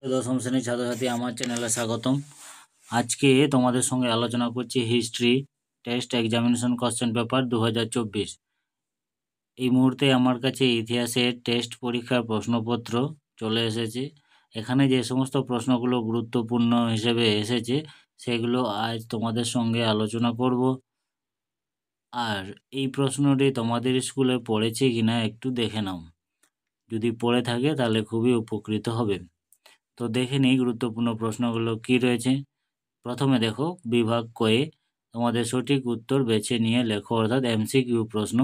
দশম শ্রেণীর ছাত্রছাত্রী, আমার চ্যানেলে স্বাগতম। আজকে তোমাদের সঙ্গে আলোচনা করছি history test examination question paper 2024। এই মুহূর্তে আমার কাছে ইতিহাসের টেস্ট পরীক্ষার প্রশ্নপত্র চলে এসেছে। এখানে যে সমস্ত প্রশ্নগুলো গুরুত্বপূর্ণ হিসেবে এসেছে সেগুলো আজ তোমাদের সঙ্গে আলোচনা করব। আর এই প্রশ্নটি তোমাদের স্কুলে পড়েছে কিনা একটু দেখে নাও। যদি পড়ে থাকে তাহলে খুবই উপকৃত হবে। তো দেখে নিই গুরুত্বপূর্ণ প্রশ্নগুলো কি রয়েছে। প্রথমে দেখো, বিভাগ কয়ে তোমাদের সঠিক উত্তর বেছে নিয়ে লেখো, অর্থাৎ এমসিকিউ প্রশ্ন।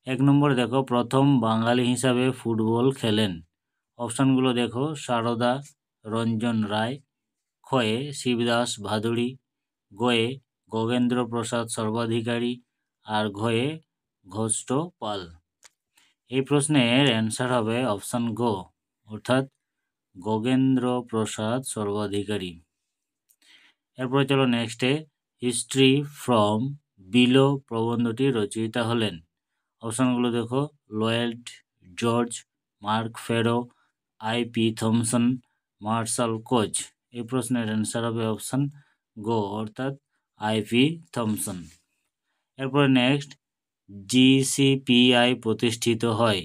1 নম্বরে দেখো, প্রথম বাঙালি হিসাবে ফুটবল খেলেন। অপশানগুলো দেখো, সারদা রঞ্জন রায়, ক্ষয়ে শিবদাস ভাদুড়ী, গয়ে গগেন্দ্র প্রসাদ সর্বাধিকারী, আর ঘয়ে ঘোষ্ট পাল। এই প্রশ্নের অ্যান্সার হবে অপশান গ, অর্থাৎ গগেন্দ্র প্রসাদ সর্বাধিকারী। এরপরে চলো নেক্সটে, হিস্ট্রি ফ্রম বিলো প্রবন্ধটি রচয়িতা হলেন। অপশানগুলো দেখো, Lloyd George, Marc Ferro, IP. Thompson, Marshall Koch. এই প্রশ্নের অ্যান্সার হবে অপশান গো, অর্থাৎ আই.পি. থমসন। এরপরে নেক্সট, জিসিপিআই প্রতিষ্ঠিত হয়।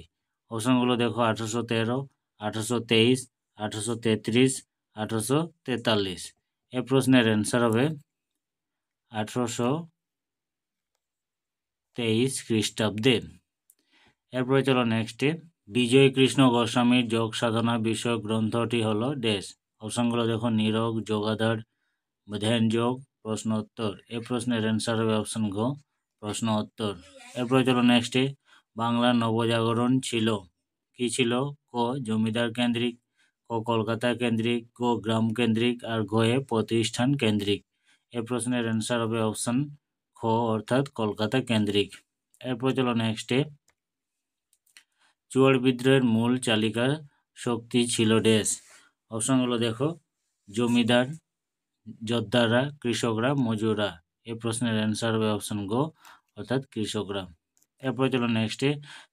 অপশানগুলো দেখো, 1813, 1823, 1833, 1843। এই প্রশ্নের অ্যান্সার হবে 1823 খ্রিস্টাব্দে। এরপরে চলো নেক্সটে, বিজয় কৃষ্ণ গোস্বামীর যোগ সাধনা বিষয়ক গ্রন্থটি হলো ড্যাশ। অপশানগুলো দেখো, নিরোগ, যোগাধার, ধ্যান যোগ, প্রশ্ন উত্তর। এই প্রশ্নের অ্যান্সার হবে অপশান ঘ, প্রশ্ন উত্তর। এরপরে চলো নেক্সটে, বাংলার নবজাগরণ ছিল কি ছিল? ক জমিদার কেন্দ্রিক, ক কলকাতা কেন্দ্রিক, ক গ্রাম কেন্দ্রিক, আর ঘয়ে প্রতিষ্ঠান কেন্দ্রিক। এই প্রশ্নের অ্যান্সার হবে অপশান খ, অর্থাৎ কলকাতা কেন্দ্রিক। এরপর চলো নেক্সটে, চুয়াড় বিদ্রোহের মূল চালিকা শক্তি ছিল ড্যাশ। অপশানগুলো দেখো, জমিদার, যোদ্ধারা, কৃষকরা, মজুররা। এই প্রশ্নের অ্যান্সার হবে অপশান গ, অর্থাৎ কৃষকরা। এরপর চলো নেক্সটে,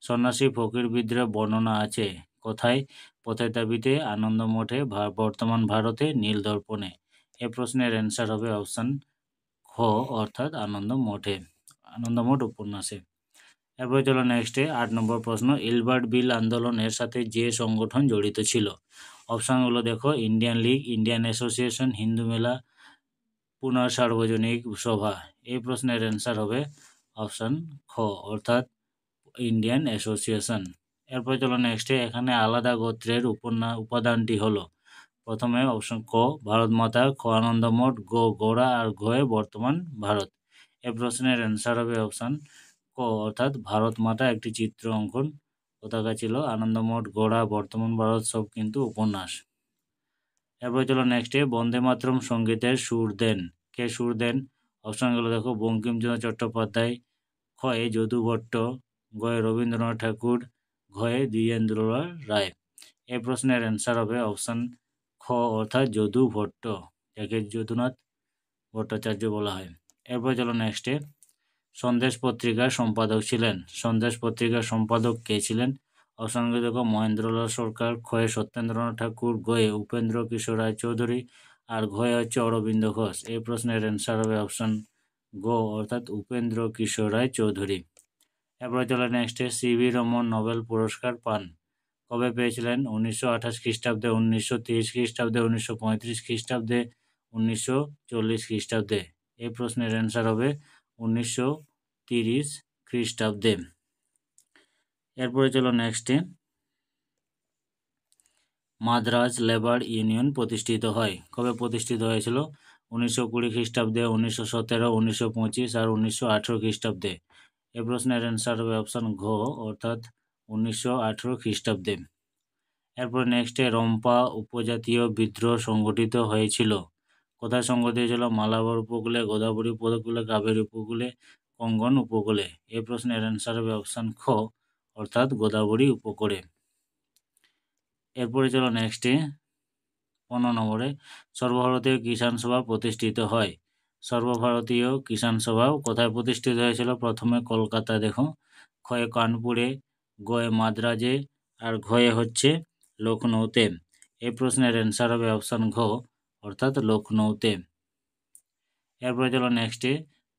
সন্ন্যাসী ফকির বিদ্রোহের বর্ণনা আছে কোথায়? পথের দাবিতে, আনন্দ মঠে, বর্তমান ভারতে, নীল দর্পণে। এই প্রশ্নের অ্যান্সার হবে অপশান খ, অর্থাৎ আনন্দ মঠে, আনন্দ মঠ উপন্যাসে। এরপরে চলো নেক্সটে 8 নম্বর প্রশ্ন, ইলবার্ট বিল আন্দোলনের সাথে যে সংগঠন জড়িত ছিল। অপশানগুলো দেখো, Indian League, Indian association, Hindu মেলা, পুনঃসার্বজনিক সভা। এই প্রশ্নের অ্যান্সার হবে অপশান খ, অর্থাৎ ইন্ডিয়ান অ্যাসোসিয়েশন। এরপর চলো নেক্সটে, এখানে আলাদা গোত্রের উপাদানটি হলো। প্রথমে অপশন ক ভারত মাতা, খ আনন্দমঠ, গ গোড়া, আর ঘয়ে বর্তমান ভারত। এই প্রশ্নের অ্যান্সার হবে অপশান ক, অর্থাৎ ভারত মাতা একটি চিত্র অঙ্কন পতাকা ছিল, আনন্দমঠ, গোড়া, বর্তমান ভারত সব কিন্তু উপন্যাস। এরপর চলো নেক্সটে, বন্দে মাতরম সঙ্গীতের সুর দেন কে? সুর দেন, অপশনগুলো দেখো, বঙ্কিমচন্দ্র চট্টোপাধ্যায়, ক্ষয়ে যদু ভট্ট, গয়ে রবীন্দ্রনাথ ঠাকুর, ঘয়ে দ্বিজেন্দ্রলাল রায়। এই প্রশ্নের অ্যান্সার হবে অপশান খ, অর্থাৎ যদু ভট্ট, যাকে যদুনাথ ভট্টাচার্য বলা হয়। এরপর চলো নেক্সটে, সন্দেশ পত্রিকার সম্পাদক ছিলেন। সন্দেশ পত্রিকার সম্পাদক কে ছিলেন? অপশনগুলো দেখো, মহেন্দ্রলাল সরকার, ক্ষয়ে সত্যেন্দ্রনাথ ঠাকুর, গয়ে উপেন্দ্র কিশোর রায় চৌধুরী, আর ঘয়ে হচ্ছে অরবিন্দ ঘোষ। এই প্রশ্নের অ্যান্সার হবে অপশন গ, অর্থাৎ উপেন্দ্র কিশোর রায় চৌধুরী। এরপরে চলে নেক্সটে, সিভি রমন নোবেল পুরস্কার পান। কবে পেয়েছিলেন? 1928 খ্রিস্টাব্দে, 1930 খ্রিস্টাব্দে, 1935 খ্রিস্টাব্দে, 1940 খ্রিস্টাব্দে। এই প্রশ্নের অ্যান্সার হবে 1930 খ্রিস্টাব্দে। এরপরে চলো নেক্সটে, মাদ্রাজ লেবার ইউনিয়ন প্রতিষ্ঠিত হয়। কবে প্রতিষ্ঠিত হয়েছিল? 1920 খ্রিস্টাব্দে, 1917, 1925 আর 1918 খ্রিস্টাব্দে। এই প্রশ্নের অ্যান্সার হবে অপশান ঘ, অর্থাৎ 1918 খ্রিস্টাব্দে। এরপর নেক্সটে, রম্পা উপজাতীয় বিদ্রোহ সংগঠিত হয়েছিল। কোথায় সংগঠিত হয়েছিল? মালাবার উপকূলে, গোদাবরী উপকূলে, কাবেরী উপকূলে, কঙ্গন উপকূলে। এই প্রশ্নের অ্যান্সার হবে অপশান খ, অর্থাৎ গোদাবরী উপকূলে। এরপরে চলো নেক্সটে 15 নম্বরে, সর্বভারতীয় কিষাণ সভা প্রতিষ্ঠিত হয়। সর্বভারতীয় কিষাণ সভা কোথায় প্রতিষ্ঠিত হয়েছিল? প্রথমে কলকাতা দেখো, ক্ষয়ে কানপুরে, গয়ে মাদ্রাজে, আর ঘয়ে হচ্ছে লখনৌতে। এই প্রশ্নের অ্যান্সার হবে অপশান ঘ অর্থাৎ লখনৌতে। এরপরে চলো নেক্সটে,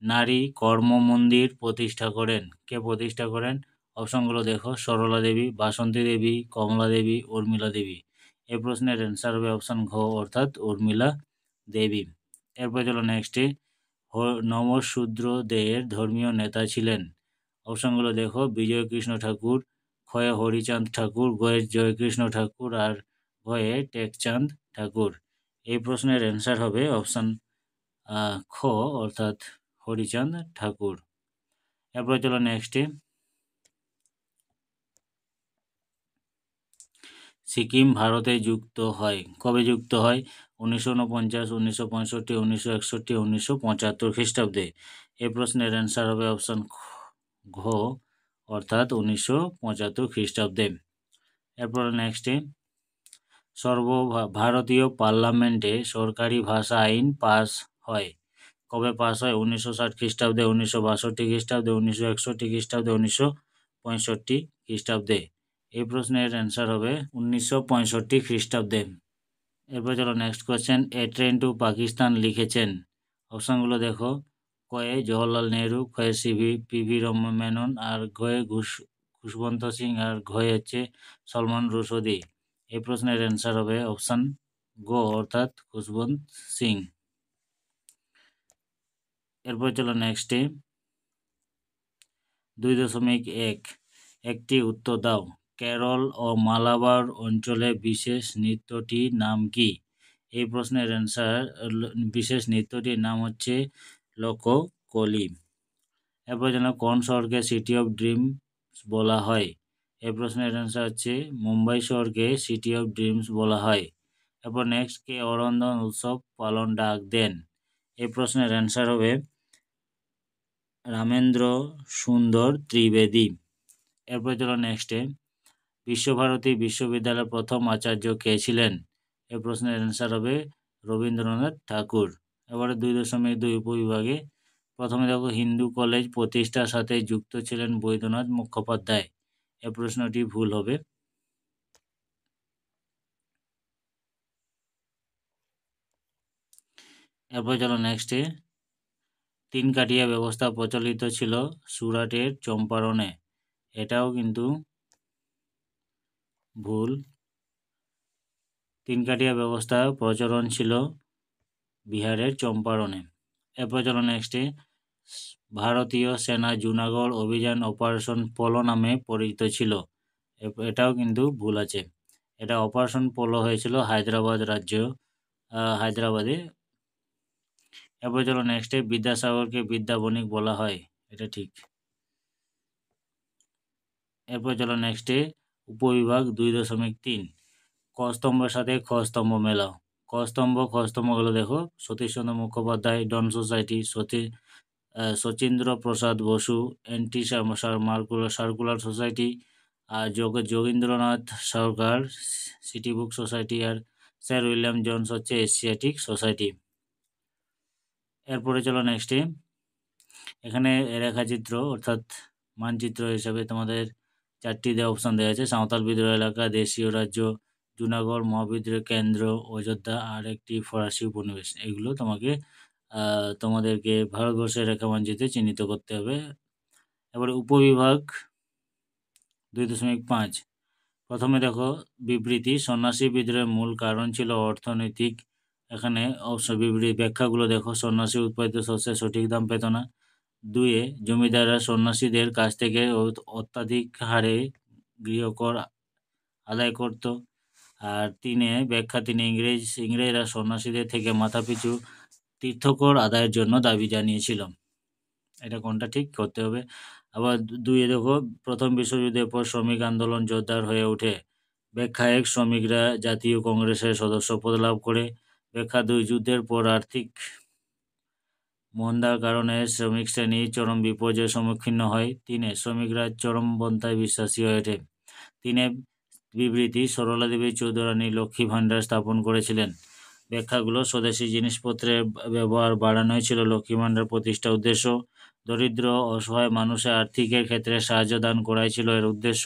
নারী কর্ম মন্দির প্রতিষ্ঠা করেন। কে প্রতিষ্ঠা করেন? অপশনগুলো দেখো, সরলা দেবী, বাসন্তী দেবী, কমলা দেবী, উর্মিলা দেবী। এই প্রশ্নের অ্যান্সার হবে অপশান ঘ অর্থাৎ উর্মিলা দেবী। এরপরে চলো নেক্সটে, নমঃশূদ্রদের ধর্মীয় নেতা ছিলেন। অপশনগুলো দেখো, বিজয় কৃষ্ণ ঠাকুর, ক্ষয়ে হরিচাঁদ ঠাকুর, গয়ে জয়কৃষ্ণ ঠাকুর আর গয়ে টেকচাঁদ ঠাকুর। এই প্রশ্নের অ্যান্সার হবে অপশান খ অর্থাৎ হরিচাঁদ ঠাকুর। এরপরে চলো নেক্সটে, সিকিম ভারতে যুক্ত হয়। কবে যুক্ত হয়? 1949, 1965, 1961, 1975 খ্রিস্টাব্দে। এই প্রশ্নের অ্যান্সার হবে অপশান ঘ অর্থাৎ 1975 খ্রিস্টাব্দে। এরপরে নেক্সটে, সর্বভারতীয় পার্লামেন্টে সরকারি ভাষা আইন পাস হয়। কবে পাস হয়? 1960 খ্রিস্টাব্দে, 1962 খ্রিস্টাব্দে, 1961 খ্রিস্টাব্দে, 1965 খ্রিস্টাব্দে। এই প্রশ্নের অ্যান্সার হবে 1965 খ্রিস্টাব্দে। এরপর চলো নেক্সট কোয়েশ্চেন, এ ট্রেন টু পাকিস্তান লিখেছেন। অপশনগুলো দেখো, কয়ে জওহরলাল নেহরু, ক্ষয়ে পিভি মেনন আর ঘয়ে খুশবন্ত সিং আর ঘয়ে হচ্ছে সলমান রুশদি। এই প্রশ্নের অ্যান্সার হবে অপশান গো অর্থাৎ খুশবন্ত সিং। এরপর চলো নেক্সটে, 2.1 একটি উত্তর দাও। কেরল ও মালাবার অঞ্চলে বিশেষ নৃত্যটির নাম কি? এই প্রশ্নের অ্যান্সার, বিশেষ নৃত্যটির নাম হচ্ছে লোককলি। এরপর যেন কোন শহরকে সিটি অফ ড্রিমস বলা হয়? এই প্রশ্নের অ্যান্সার হচ্ছে মুম্বাই শহরকে সিটি অফ ড্রিমস বলা হয়। এরপর নেক্সট, কে অরন্দন উৎসব পালন ডাক দেন? এই প্রশ্নের অ্যান্সার হবে রামেন্দ্র সুন্দর ত্রিবেদী। এরপর চলো নেক্সটে, বিশ্বভারতী বিশ্ববিদ্যালয়ের প্রথম আচার্য কে ছিলেন? এই প্রশ্নের অ্যান্সার হবে রবীন্দ্রনাথ ঠাকুর। এবারে 2.2 উপবিভাগে, প্রথমে দেখো, হিন্দু কলেজ প্রতিষ্ঠার সাথে যুক্ত ছিলেন বৈদ্যনাথ মুখোপাধ্যায়। এই প্রশ্নটি ভুল হবে। এরপর চলো নেক্সটে, তিন কাঠিয়া ব্যবস্থা প্রচলিত ছিল সুরাটের চম্পারণে। এটাও কিন্তু ভুল। তিন কাঠিয়া ব্যবস্থা প্রচলন ছিল বিহারের চম্পারণে। এরপর চলো নেক্সটে, ভারতীয় সেনা জুনাগড় অভিযান অপারেশন পোলো নামে পরিচিত ছিল। এটাও কিন্তু ভুল আছে। এটা অপারেশন পোলো হয়েছিল হায়দ্রাবাদে। এরপর চলো নেক্সটে, বিদ্যাসাগরকে বিদ্যা বণিক বলা হয়। এটা ঠিক। এরপর চলো নেক্সটে, উপবিভাগ 2.3 ক স্তম্ভের সাথে খ স্তম্ভ মেলাও। ক স্তম্ভগুলো দেখো, সতীশচন্দ্র মুখোপাধ্যায়, ডন সোসাইটি, শচীন্দ্র প্রসাদ বসু, অ্যান্টি সার্কুলার সোসাইটি, আর যোগীন্দ্রনাথ সরকার সিটি বুক সোসাইটি, আর স্যার উইলিয়াম জোন্স হচ্ছে এশিয়াটিক সোসাইটি। এরপরে চলো নেক্সটে, এখানে রেখাচিত্র অর্থাৎ মানচিত্র হিসাবে তোমাদের 4টি অপশান দেওয়া আছে, সাঁওতাল বিদ্রোহ এলাকা, দেশীয় রাজ্য, জুনাগড় মহাবিদ্রোহ কেন্দ্র, অযোধ্যা আর একটি ফরাসি উপনিবেশ। এগুলো তোমাদেরকে ভারতবর্ষের রেখা মানচিত্রে চিহ্নিত করতে হবে। এবারে উপবিভাগ 2.5, প্রথমে দেখো, বিবৃতি, সন্ন্যাসী বিদ্রোহের মূল কারণ ছিল অর্থনৈতিক। এখানে বিবৃতি ব্যাখ্যাগুলো দেখো, সন্ন্যাসী উৎপাদিত শস্যের সঠিক দাম পেত না। 2, জমিদাররা সন্ন্যাসীদের কাছ থেকে অত্যাধিক হারে গৃহকর আদায় করত। আর 3 ব্যাখ্যা, ইংরেজরা সন্ন্যাসীদের থেকে মাথাপিছু তীর্থকর আদায়ের জন্য দাবি জানিয়েছিল। এটা কোনটা ঠিক করতে হবে। আবার 2 দেখো, প্রথম বিশ্বযুদ্ধের পর শ্রমিক আন্দোলন জোরদার হয়ে ওঠে। ব্যাখ্যা 1, শ্রমিকরা জাতীয় কংগ্রেসের সদস্যপদ লাভ করে। ব্যাখ্যা 2, যুদ্ধের পর আর্থিক মন্দার কারণে শ্রমিক শ্রেণী চরম বিপর্যয়ের সম্মুখীন হয়। 3, শ্রমিকরা চরমপন্থায় বিশ্বাসী হয়ে ওঠে। 3, বিবৃতি, সরলা দেবী চৌধুরানী লক্ষ্মী ভাণ্ডার স্থাপন করেছিলেন। ব্যাখ্যাগুলো, স্বদেশি জিনিসপত্রের ব্যবহার বাড়ানোই ছিল লক্ষ্মী ভাণ্ডার প্রতিষ্ঠার উদ্দেশ্য। দরিদ্র অসহায় মানুষের আর্থিকের ক্ষেত্রে সাহায্য দান করাই ছিল এর উদ্দেশ্য।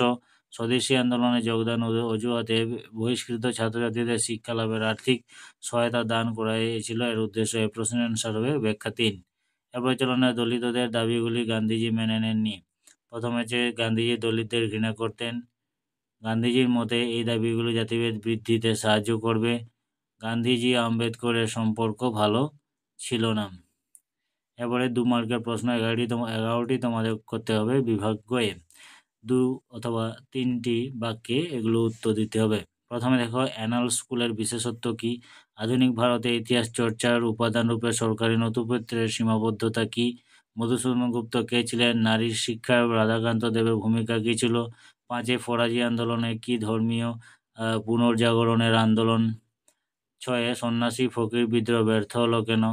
স্বদেশী আন্দোলনে যোগদান অজুহাতে বহিষ্কৃত ছাত্রছাত্রীদের শিক্ষা লাভের আর্থিক সহায়তা দান করা হয়েছিল এর উদ্দেশ্য। এই প্রশ্নের অ্যান্সার হবে ব্যাখ্যা ৩। এরপরে চলুন দলিতদের দাবিগুলি গান্ধীজি মেনে নেননি। প্রথমে হচ্ছে গান্ধীজি দলিতদের ঘৃণা করতেন। গান্ধীজির মতে এই দাবিগুলি জাতিভেদ বৃদ্ধিতে সাহায্য করবে। গান্ধীজি আম্বেদকরের সম্পর্ক ভালো ছিল না। এবারে 2 মার্কের প্রশ্ন 11টি তোমাদের করতে হবে বিভাগ গয়ে। 2 অথবা 3টি বাক্যে এগুলো উত্তর দিতে হবে। প্রথমে দেখো অ্যানাল স্কুলের বিশেষত্ব কী? আধুনিক ভারতে ইতিহাস চর্চার উপাদান রূপে সরকারি নথিপত্রের সীমাবদ্ধতা কী? মধুসূদন গুপ্ত কে ছিলেন? নারীর শিক্ষায় রাধাকান্ত দেবের ভূমিকা কী ছিল? 5 ফরাজি আন্দোলনে কি ধর্মীয় পুনর্জাগরণের আন্দোলন? 6 সন্ন্যাসী ফকির বিদ্রোহ ব্যর্থ হলো কেন?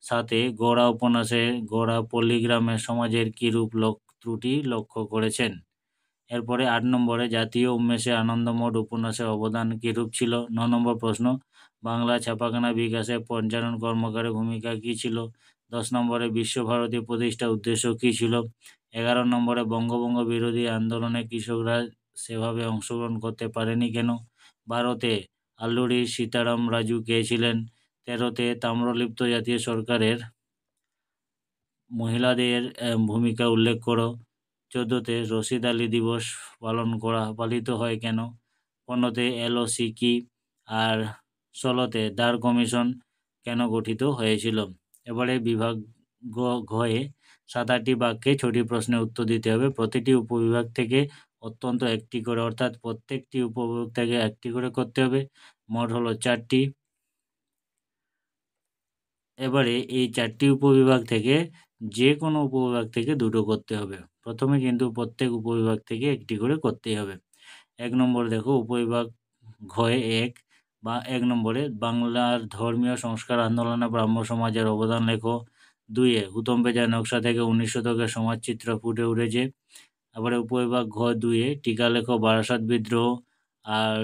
7 গোরা উপন্যাসে গোরা পল্লীগ্রামের সমাজের কিরূপ ত্রুটি লক্ষ্য করেছেন? এরপরে 8 নম্বরে জাতীয় উন্মেষে আনন্দমঠ উপন্যাসের অবদান কিরূপ ছিল? 9 নম্বর প্রশ্ন বাংলা ছাপাখানা বিকাশে পঞ্চানন কর্মকারের ভূমিকা কী ছিল? 10 নম্বরে বিশ্বভারতী প্রতিষ্ঠার উদ্দেশ্য কী ছিল? 11 নম্বরে বঙ্গভঙ্গ বিরোধী আন্দোলনে কৃষকরা সেভাবে অংশগ্রহণ করতে পারেনি কেন? 12তে আল্লুরি সীতারাম রাজু কে ছিলেন? 13তে তাম্রলিপ্ত জাতীয় সরকারের মহিলাদের ভূমিকা উল্লেখ করো। 14তে রশিদ আলী দিবস পালিত হয় কেন? 15তে এলওসি কি? আর 16তে দার কমিশন কেন গঠিত হয়েছিল? এবারে বিভাগ ঘয়ে 7-8টি বাক্যে 6টি প্রশ্নের উত্তর দিতে হবে। প্রতিটি উপবিভাগ থেকে অত্যন্ত একটি করে, অর্থাৎ প্রত্যেকটি উপবিভাগ থেকে একটি করে করতে হবে। মোট হলো 4টি। এবারে এই 4টি উপবিভাগ থেকে যে কোনো উপবিভাগ থেকে 2টো করতে হবে। প্রথমে কিন্তু প্রত্যেক উপবিভাগ থেকে একটি করে করতেই হবে। 1 নম্বরে দেখো উপবিভাগ ঘয়ে 1 বা 1 নম্বরে বাংলার ধর্মীয় সংস্কার আন্দোলনে ব্রাহ্ম সমাজের অবদান লেখো। 2 হুতম পেজার নকশা থেকে 19 শতকের সমাজচিত্র ফুটে উঠেছে। তারপরে উপবিভাগ ঘ 2 টিকা লেখো বারাসাত বিদ্রোহ আর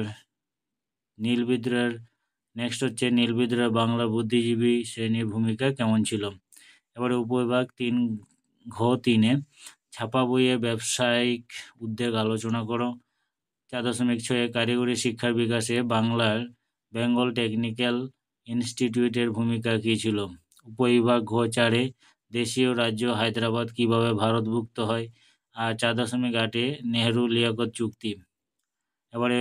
নীল বিদ্রোহের নেক্সট হচ্ছে নীল বিদ্রোহে বাংলার বুদ্ধিজীবী শ্রেণীর ভূমিকা কেমন ছিল? এবারে উপবিভাগ 3 ঘ 3 ছাপা বইয়ে ব্যবসায়িক উদ্যোগ আলোচনা করো। 4.6 কারিগরি শিক্ষার বিকাশে বাংলার বেঙ্গল টেকনিক্যাল ইনস্টিটিউটের ভূমিকা কী ছিল? উপবিভাগ ঘ 4 দেশীয় রাজ্য হায়দ্রাবাদ কিভাবে ভারতভুক্ত হয়? আর 4.8 নেহেরু লিয়াকত চুক্তি। এবারে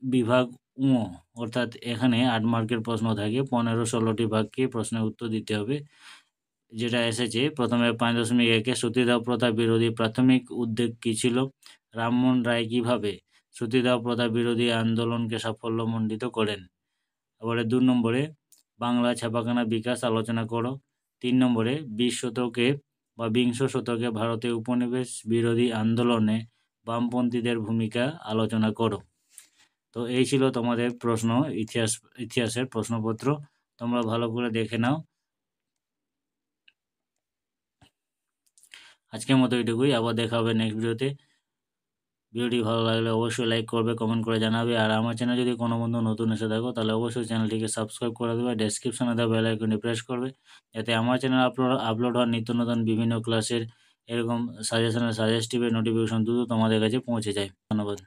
বিভাগ ঙ অর্থাৎ এখানে 8 মার্কের প্রশ্ন থাকে। 15-16টি বাক্যে প্রশ্নের উত্তর দিতে হবে। যেটা এসেছে প্রথমে 5.1 সতীদাহ প্রথা বিরোধী প্রাথমিক উদ্যোগ কী ছিল? রামমোহন রায় কিভাবে সতীদাহ প্রথা বিরোধী আন্দোলনকে সাফল্যমণ্ডিত করেন? এবারে 2 নম্বরে বাংলা ছাপাখানা বিকাশ আলোচনা করো। 3 নম্বরে 20 শতকে ভারতে উপনিবেশ বিরোধী আন্দোলনে বামপন্থীদের ভূমিকা আলোচনা করো। তো এই ছিল তোমাদের প্রশ্ন ইতিহাসের প্রশ্নপত্র। তোমরা ভালো করে দেখে নাও। আজকের মতো এটুকুই, আবার দেখা হবে নেক্সট ভিডিওতে। ভিডিওটি ভালো লাগলে অবশ্যই লাইক করবে, কমেন্ট করে জানাবে। আর আমার চ্যানেল যদি কোনো বন্ধু নতুন এসে থাকো তাহলে অবশ্যই চ্যানেলটিকে সাবস্ক্রাইব করে দেবে। ডেসক্রিপশনে দেওয়া বেল আইকনটি প্রেস করবে যাতে আমার চ্যানেল আপলোড হওয়ার নিত্য নতুন বিভিন্ন ক্লাসের এরকম সাজেশনের নোটিফিকেশন দ্রুত তোমাদের কাছে পৌঁছে যায়। ধন্যবাদ।